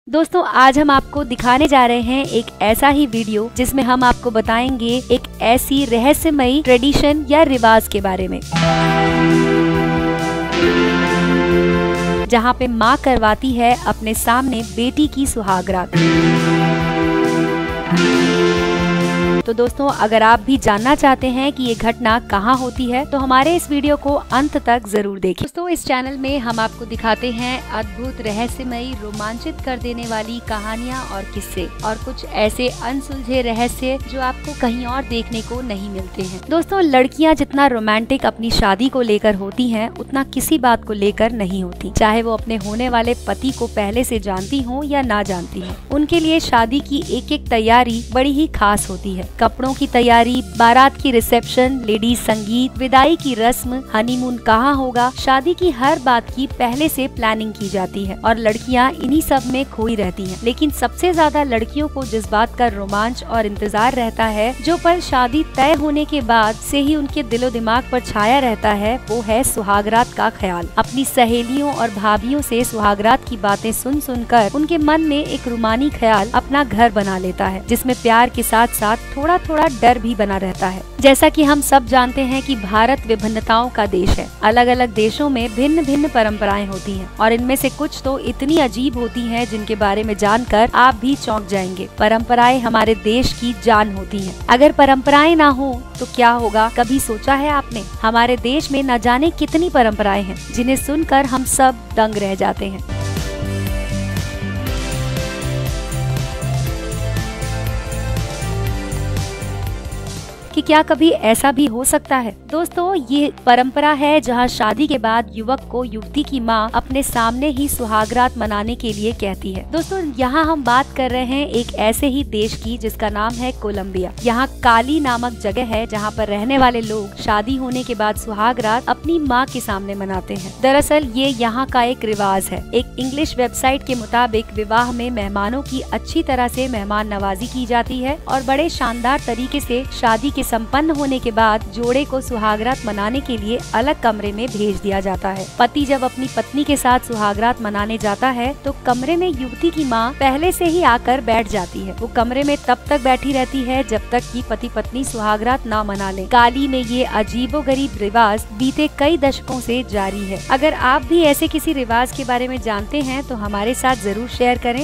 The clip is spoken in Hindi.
दोस्तों आज हम आपको दिखाने जा रहे हैं एक ऐसा ही वीडियो जिसमें हम आपको बताएंगे एक ऐसी रहस्यमयी ट्रेडिशन या रिवाज के बारे में जहां पे माँ करवाती है अपने सामने बेटी की सुहागरात। तो दोस्तों अगर आप भी जानना चाहते हैं कि ये घटना कहाँ होती है तो हमारे इस वीडियो को अंत तक जरूर देखें। दोस्तों इस चैनल में हम आपको दिखाते हैं अद्भुत रहस्यमयी रोमांचित कर देने वाली कहानियाँ और किस्से और कुछ ऐसे अनसुलझे रहस्य जो आपको कहीं और देखने को नहीं मिलते हैं। दोस्तों लड़कियाँ जितना रोमांटिक अपनी शादी को लेकर होती हैं उतना किसी बात को लेकर नहीं होती, चाहे वो अपने होने वाले पति को पहले से जानती हो या ना जानती हो। उनके लिए शादी की एक एक तैयारी बड़ी ही खास होती है। कपड़ों की तैयारी, बारात की रिसेप्शन, लेडीज संगीत, विदाई की रस्म, हनीमून कहाँ होगा, शादी की हर बात की पहले से प्लानिंग की जाती है और लड़कियाँ इन्हीं सब में खोई रहती हैं। लेकिन सबसे ज्यादा लड़कियों को जिस बात का रोमांच और इंतजार रहता है, जो पल शादी तय होने के बाद से ही उनके दिलो दिमाग पर छाया रहता है, वो है सुहागरात का ख्याल। अपनी सहेलियों और भाभियों से सुहागरात की बातें सुन सुनकर उनके मन में एक रूमानी ख्याल अपना घर बना लेता है, जिसमें प्यार के साथ साथ थोड़ा थोड़ा डर भी बना रहता है। जैसा कि हम सब जानते हैं कि भारत विभिन्नताओं का देश है। अलग अलग देशों में भिन्न भिन्न परंपराएं होती हैं और इनमें से कुछ तो इतनी अजीब होती हैं जिनके बारे में जानकर आप भी चौंक जाएंगे। परंपराएं हमारे देश की जान होती हैं। अगर परंपराएं ना हो तो क्या होगा, कभी सोचा है आपने? हमारे देश में न जाने कितनी परंपराएं हैं जिन्हें सुनकर हम सब दंग रह जाते हैं। कि क्या कभी ऐसा भी हो सकता है? दोस्तों ये परंपरा है जहां शादी के बाद युवक को युवती की मां अपने सामने ही सुहागरात मनाने के लिए कहती है। दोस्तों यहाँ हम बात कर रहे हैं एक ऐसे ही देश की जिसका नाम है कोलंबिया। यहाँ काली नामक जगह है जहाँ पर रहने वाले लोग शादी होने के बाद सुहागरात अपनी माँ के सामने मनाते हैं। दरअसल ये यहाँ का एक रिवाज है। एक इंग्लिश वेबसाइट के मुताबिक विवाह में मेहमानों की अच्छी तरह से मेहमान नवाजी की जाती है और बड़े शानदार तरीके से शादी के संपन्न होने के बाद जोड़े को सुहागरात मनाने के लिए अलग कमरे में भेज दिया जाता है। पति जब अपनी पत्नी के साथ सुहागरात मनाने जाता है तो कमरे में युवती की माँ पहले से ही आकर बैठ जाती है। वो कमरे में तब तक बैठी रहती है जब तक कि पति पत्नी सुहागरात ना मना ले। काली में ये अजीबोगरीब रिवाज बीते कई दशकों से जारी है। अगर आप भी ऐसे किसी रिवाज के बारे में जानते हैं तो हमारे साथ जरूर शेयर करें।